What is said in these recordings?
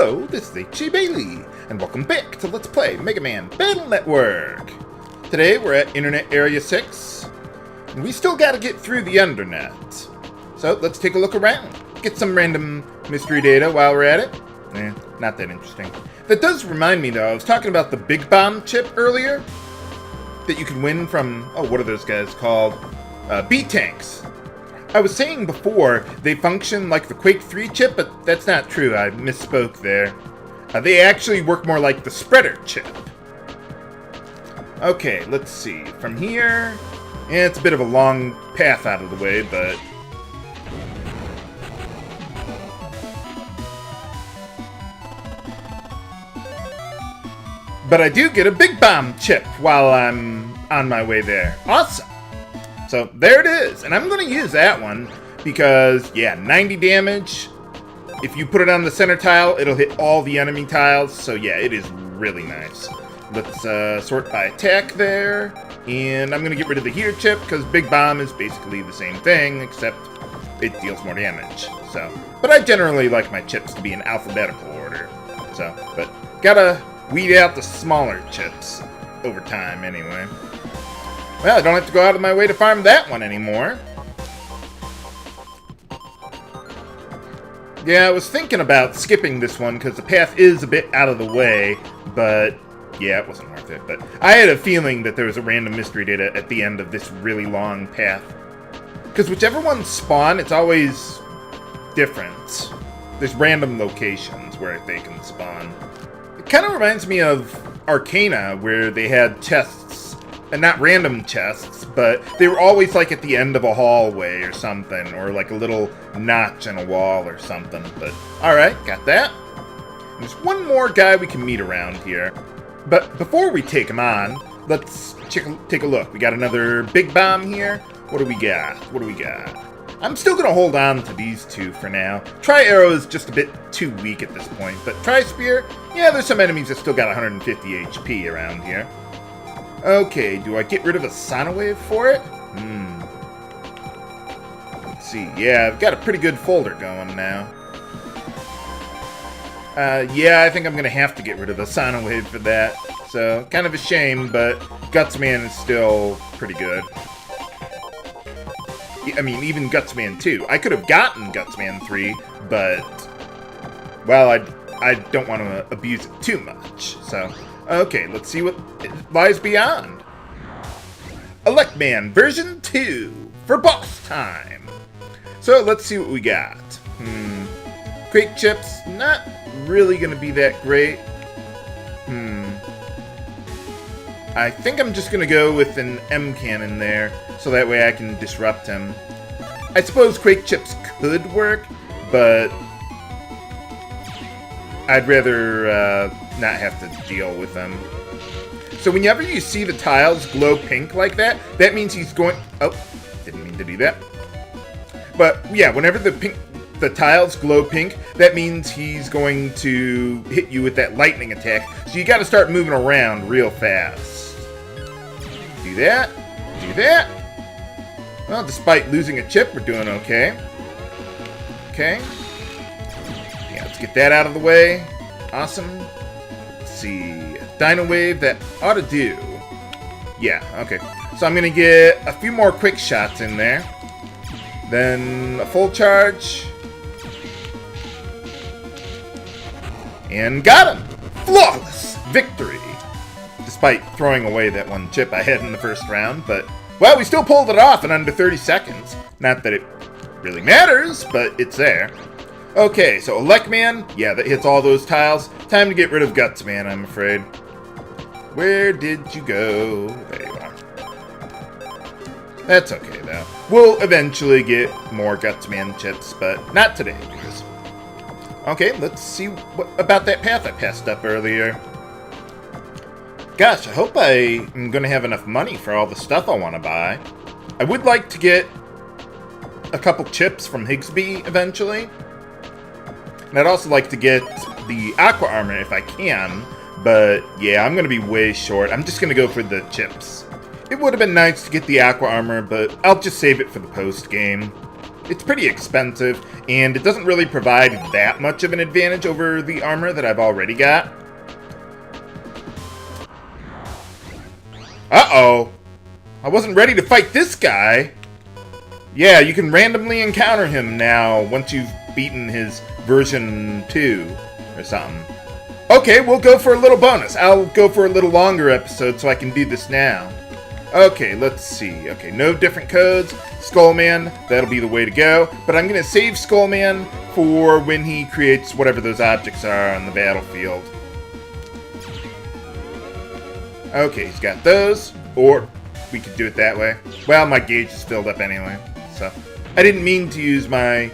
Hello, this is H.C. Bailey, and welcome back to Let's Play Mega Man Battle Network. Today we're at Internet Area 6, and we still gotta get through the Undernet. So let's take a look around, get some random mystery data while we're at it. Not that interesting. That does remind me though, I was talking about the Big Bomb chip earlier, that you can win from, what are those guys called? B-Tanks. I was saying before, they function like the Quake 3 chip, but that's not true. I misspoke there. They actually work more like the Spreader chip. Okay, let's see. From here... Yeah, it's a bit of a long path out of the way, but... But I do get a Big Bomb chip while I'm on my way there. Awesome! So there it is, and I'm going to use that one because, yeah, 90 damage. If you put it on the center tile, it'll hit all the enemy tiles, so yeah, it is really nice. Let's sort by attack there, and I'm going to get rid of the heater chip because Big Bomb is basically the same thing, except it deals more damage. So, but I generally like my chips to be in alphabetical order, so, but gotta weed out the smaller chips over time anyway. Well, I don't have to go out of my way to farm that one anymore. Yeah, I was thinking about skipping this one because the path is a bit out of the way, but yeah, it wasn't worth it. But I had a feeling that there was a random mystery data at the end of this really long path. Because whichever ones spawn, it's always different. There's random locations where they can spawn. It kind of reminds me of Arcana, where they had chests. And not random chests, but they were always like at the end of a hallway or something, or like a little notch in a wall or something. But alright, got that. There's one more guy we can meet around here. But before we take him on, let's take a look. We got another Big Bomb here. What do we got? What do we got? I'm still going to hold on to these two for now. Tri-Arrow is just a bit too weak at this point, but Tri-Spear, yeah, there's some enemies that still got 150 HP around here. Okay, do I get rid of a Sonowave for it? Let's see. Yeah, I've got a pretty good folder going now. Yeah, I think I'm going to have to get rid of the Sonowave for that. So, kind of a shame, but Gutsman is still pretty good. I mean, even Gutsman 2. I could have gotten Gutsman 3, but... well, I don't want to abuse it too much, so... Okay, let's see what lies beyond. Electman version 2 for boss time. So let's see what we got. Quake chips, not really going to be that great. I think I'm just going to go with an M cannon there, so that way I can disrupt him. I suppose Quake chips could work, but I'd rather not have to deal with them. So whenever you see the tiles glow pink like that, that means he's going... oh, didn't mean to do that. But yeah, whenever the tiles glow pink, that means he's going to hit you with that lightning attack. So you got to start moving around real fast. Do that. Do that. Well, despite losing a chip, we're doing okay. Okay. Yeah, let's get that out of the way. Awesome. Let's see. Dino Wave, that ought to do. Yeah, okay. So I'm going to get a few more quick shots in there. Then a full charge. And got him! Flawless victory! Despite throwing away that one chip I had in the first round, but... well, we still pulled it off in under 30 seconds. Not that it really matters, but it's there. Okay, so Electman, yeah, that hits all those tiles. Time to get rid of Gutsman, I'm afraid. Where did you go? There you are. That's okay, though. We'll eventually get more Gutsman chips, but not today, because... okay, let's see what about that path I passed up earlier. Gosh, I hope I am going to have enough money for all the stuff I want to buy. I would like to get a couple chips from Higsby eventually. And I'd also like to get the Aqua Armor if I can. But yeah, I'm going to be way short. I'm just going to go for the chips. It would have been nice to get the Aqua Armor, but I'll just save it for the post game. it's pretty expensive, and it doesn't really provide that much of an advantage over the armor that I've already got. Uh-oh. I wasn't ready to fight this guy. Yeah, you can randomly encounter him now once you've beaten his version 2 or something. Okay, we'll go for a little bonus. I'll go for a little longer episode so I can do this now. Okay, let's see. Okay, no different codes. Skullman, that'll be the way to go. But I'm going to save Skullman for when he creates whatever those objects are on the battlefield. Okay, he's got those. Or we could do it that way. Well, my gauge is filled up anyway. So I didn't mean to use my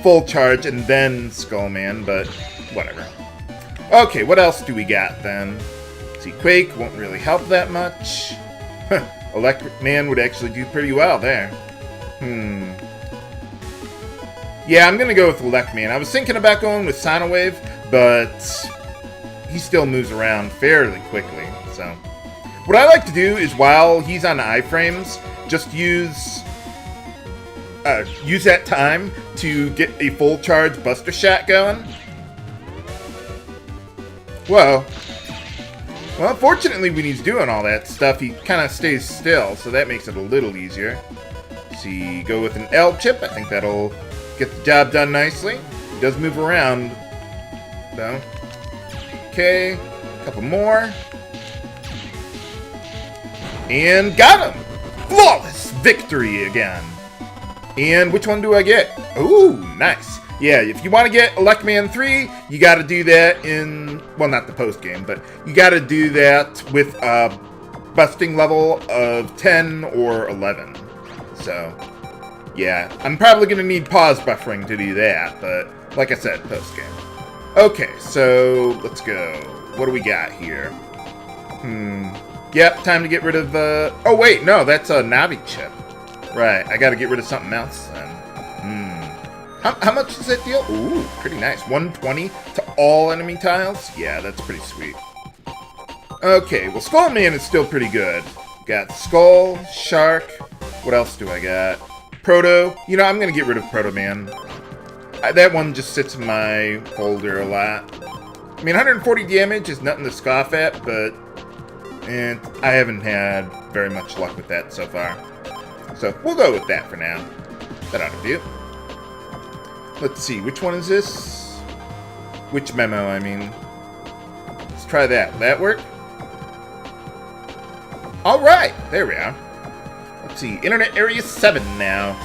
full charge and then Skullman, but whatever. Okay, what else do we got then? See, Quake won't really help that much. Electric Man would actually do pretty well there. Yeah, I'm gonna go with Electric Man. I was thinking about going with Sonowave, but he still moves around fairly quickly, so. What I like to do is while he's on iframes, just use that time to get a full charge Buster Shot going. Whoa. Well, fortunately, when he's doing all that stuff, he kind of stays still, so that makes it a little easier. See, go with an L chip. I think that'll get the job done nicely. He does move around, though. Okay, a couple more. And got him! Flawless victory again. And which one do I get? Ooh, nice. Yeah, if you want to get Electman 3, you got to do that in, well, not the post-game, but you got to do that with a busting level of 10 or 11. So, yeah, I'm probably going to need pause buffering to do that, but like I said, post-game. Okay, so let's go. What do we got here? Yep, time to get rid of the... Oh, wait, no, that's a Navi chip. Right, I got to get rid of something else then. How much does that deal? Ooh, pretty nice. 120 to all enemy tiles? Yeah, that's pretty sweet. Okay, well, Skullman is still pretty good. Got Skull, Shark. What else do I got? Proto. You know, I'm going to get rid of Proto Man. That one just sits in my folder a lot. I mean, 140 damage is nothing to scoff at, but I haven't had very much luck with that so far. So we'll go with that for now. That ought to do it. Let's see, which one is this? Which memo, I mean. Let's try that. Will that work? Alright, there we are. Let's see, Internet Area 7 now.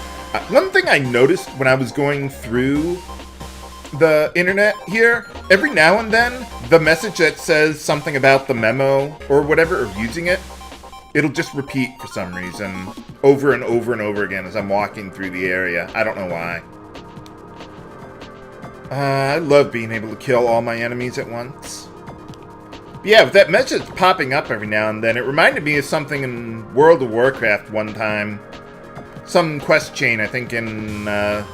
One thing I noticed when I was going through the internet here, every now and then, the message that says something about the memo or whatever, or using it, it'll just repeat for some reason over and over and over again as I'm walking through the area. I don't know why. I love being able to kill all my enemies at once. But yeah, with that message popping up every now and then, it reminded me of something in World of Warcraft one time. Some quest chain, I think in the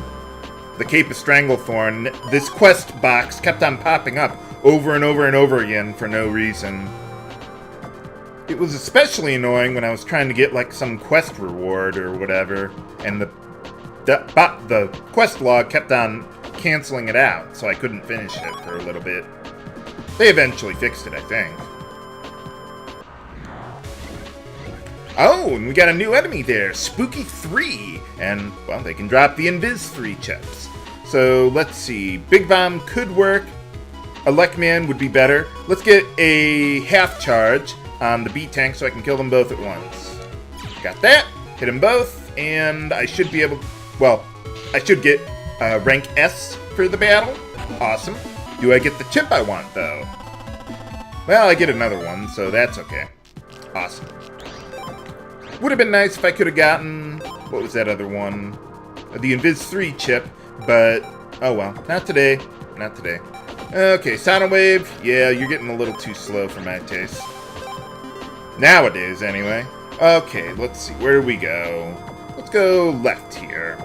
Cape of Stranglethorn. This quest box kept on popping up over and over and over again for no reason. It was especially annoying when I was trying to get like some quest reward or whatever, and the quest log kept on canceling it out, so I couldn't finish it for a little bit. They eventually fixed it, I think. Oh, and we got a new enemy there, Spooky 3, and, well, they can drop the Invis 3 chips. So, let's see, Big Bomb could work, Electman would be better. Let's get a half charge on the B-Tank so I can kill them both at once. Got that, hit them both, and I should be able, well, I should get rank S for the battle. Awesome. Do I get the chip I want, though? Well, I get another one, so that's okay. Awesome. Would have been nice if I could have gotten... What was that other one? The Invis 3 chip, but... Oh well. Not today. Not today. Okay, Sonowave. Yeah, you're getting a little too slow for my taste. Nowadays, anyway. Okay, let's see. Where do we go? Let's go left here.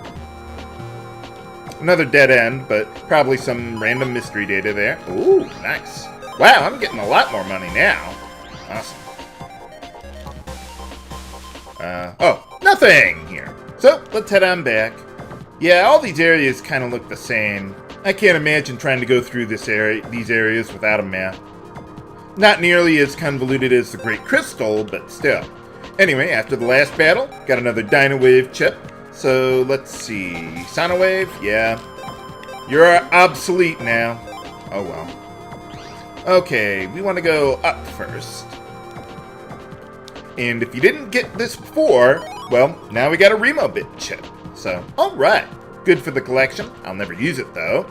Another dead end, but probably some random mystery data there. Ooh, nice. Wow, I'm getting a lot more money now. Awesome. Oh, nothing here. So, let's head on back. Yeah, all these areas kind of look the same. I can't imagine trying to go through these areas without a map. Not nearly as convoluted as the Great Crystal, but still. Anyway, after the last battle, got another Dino Wave chip. So, let's see. Sonowave? Yeah. You're obsolete now. Oh well. Okay, we want to go up first. And if you didn't get this before, well, now we got a Remobit chip. So, alright. Good for the collection. I'll never use it, though.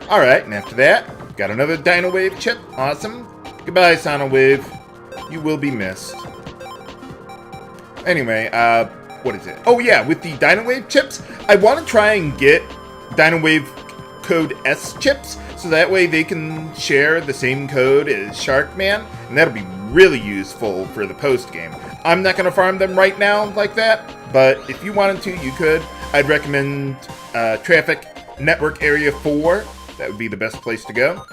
Alright, and after that, got another Dino Wave chip. Awesome. Goodbye, Sonowave. You will be missed. Anyway, what is it? Oh yeah, with the Dino Wave chips, I want to try and get Dino Wave Code S chips, so that way they can share the same code as Sharkman, and that'll be really useful for the post-game. I'm not going to farm them right now like that, but if you wanted to, you could. I'd recommend Traffic Network Area 4. That would be the best place to go.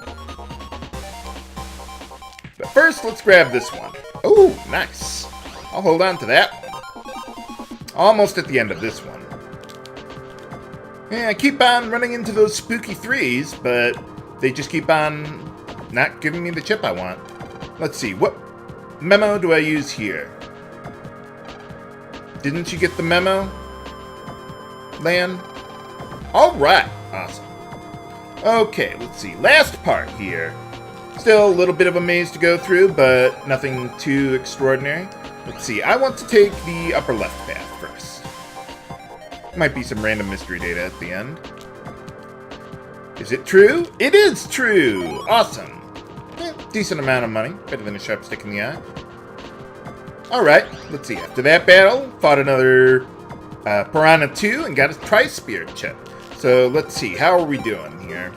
But first, let's grab this one. Oh, nice. I'll hold on to that one. Almost at the end of this one. Yeah, I keep on running into those spooky threes, but they just keep on not giving me the chip I want. Let's see, what memo do I use here? Didn't you get the memo, Lan? Alright, awesome. Okay, let's see, last part here. Still a little bit of a maze to go through, but nothing too extraordinary. Let's see, I want to take the upper left path first. Might be some random mystery data at the end. Is it true? It is true! Awesome. Decent amount of money. Better than a sharp stick in the eye. Alright, let's see. After that battle, fought another Piranha 2 and got a Tri-Spear chip. So, let's see. How are we doing here?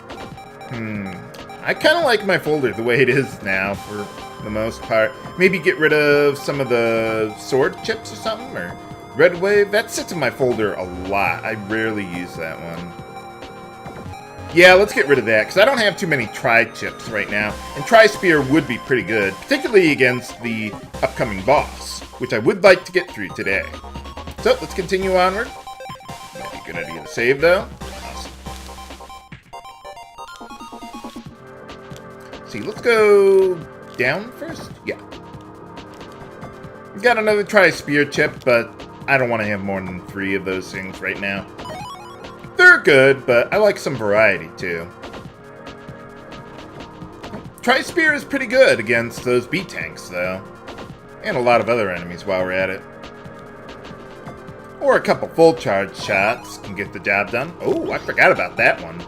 I kind of like my folder the way it is now for the most part. Maybe get rid of some of the sword chips or something, or Red Wave. That sits in my folder a lot. I rarely use that one. Yeah, let's get rid of that, because I don't have too many Tri-Chips right now, and Tri-Spear would be pretty good, particularly against the upcoming boss, which I would like to get through today. So, let's continue onward. Might be a good idea to save, though. Awesome. See, let's go down first? Yeah. We've got another Tri-Spear chip, but I don't want to have more than 3 of those things right now. They're good, but I like some variety, too. Tri-Spear is pretty good against those B-Tanks, though. And a lot of other enemies while we're at it. Or a couple full charge shots can get the job done. Oh, I forgot about that one.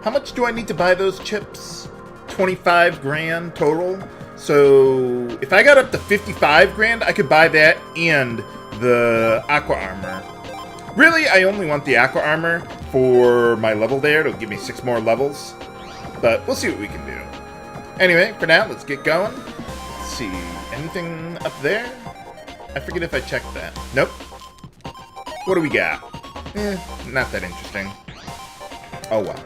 How much do I need to buy those chips? 25 grand total? So, if I got up to 55 grand, I could buy that and the Aqua Armor. Really, I only want the Aqua Armor for my level there. It'll give me 6 more levels. But we'll see what we can do. Anyway, for now, let's get going. Let's see. Anything up there? I forget if I checked that. Nope. What do we got? Not that interesting. Oh well.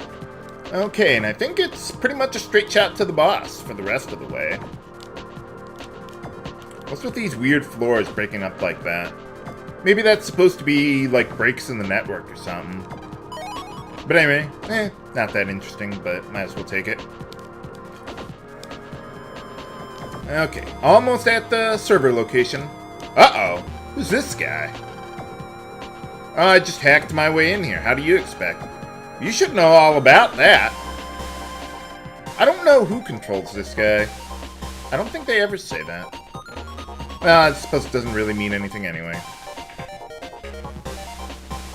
Okay, and I think it's pretty much a straight shot to the boss for the rest of the way. What's with these weird floors breaking up like that? Maybe that's supposed to be, like, breaks in the network or something. But anyway, not that interesting, but might as well take it. Okay, almost at the server location. Uh-oh, who's this guy? Oh, I just hacked my way in here. How do you expect? You should know all about that. I don't know who controls this guy. I don't think they ever say that. Well, I suppose it doesn't really mean anything anyway.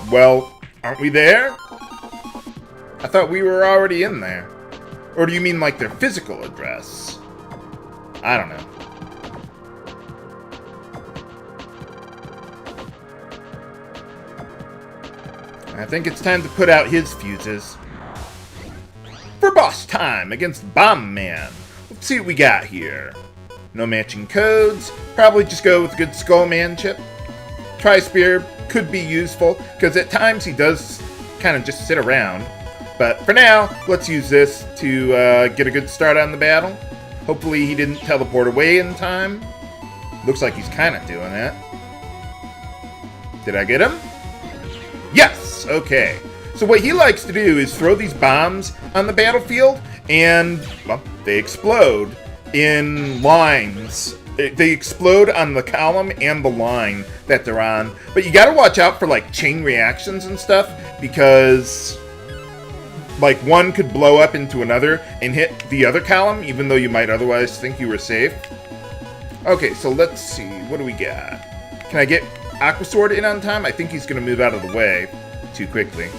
Well, aren't we there? I thought we were already in there. Or do you mean like their physical address? I don't know. I think it's time to put out his fuses. For boss time against Bomb Man. Let's see what we got here. No matching codes. Probably just go with a good Skullman chip. Tri-Spear could be useful, because at times he does kind of just sit around. But for now, let's use this to get a good start on the battle. Hopefully he didn't teleport away in time. Looks like he's kind of doing that. Did I get him? Yes! Okay. So what he likes to do is throw these bombs on the battlefield, and, well, they explode in lines. They explode on the column and the line that they're on. But you gotta watch out for, like, chain reactions and stuff, because, like, one could blow up into another and hit the other column, even though you might otherwise think you were safe. Okay, so let's see. What do we got? Can I get Aquasword in on time? I think he's gonna move out of the way too quickly.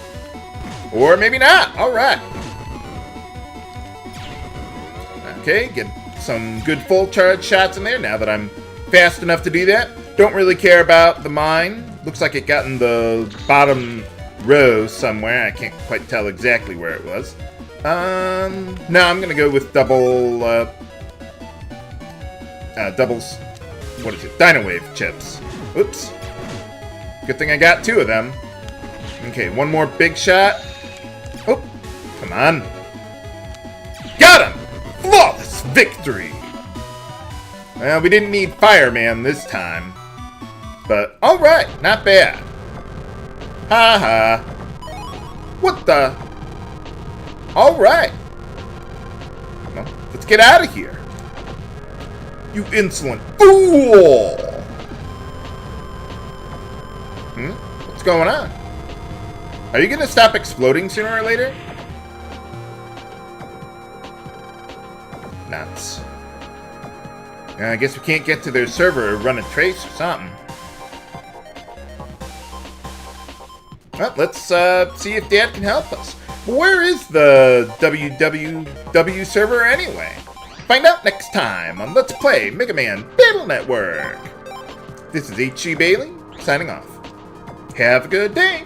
Or maybe not. All right. Okay, get some good full charge shots in there now that I'm fast enough to do that. Don't really care about the mine. Looks like it got in the bottom row somewhere. I can't quite tell exactly where it was. No, I'm gonna go with doubles. What is it? Dino Wave chips. Oops. Good thing I got 2 of them. Okay, one more big shot. Oh, come on. Got him! Flawless victory! Well, we didn't need Fireman this time. But, alright, not bad. Ha ha. What the? Alright. Well, let's get out of here. You insolent fool! What's going on? Are you gonna stop exploding sooner or later? Nuts. I guess we can't get to their server or run a trace or something. Well, let's see if Dad can help us. Where is the www server anyway? Find out next time on Let's Play Mega Man Battle Network. This is H.G. Bailey, signing off. Have a good day.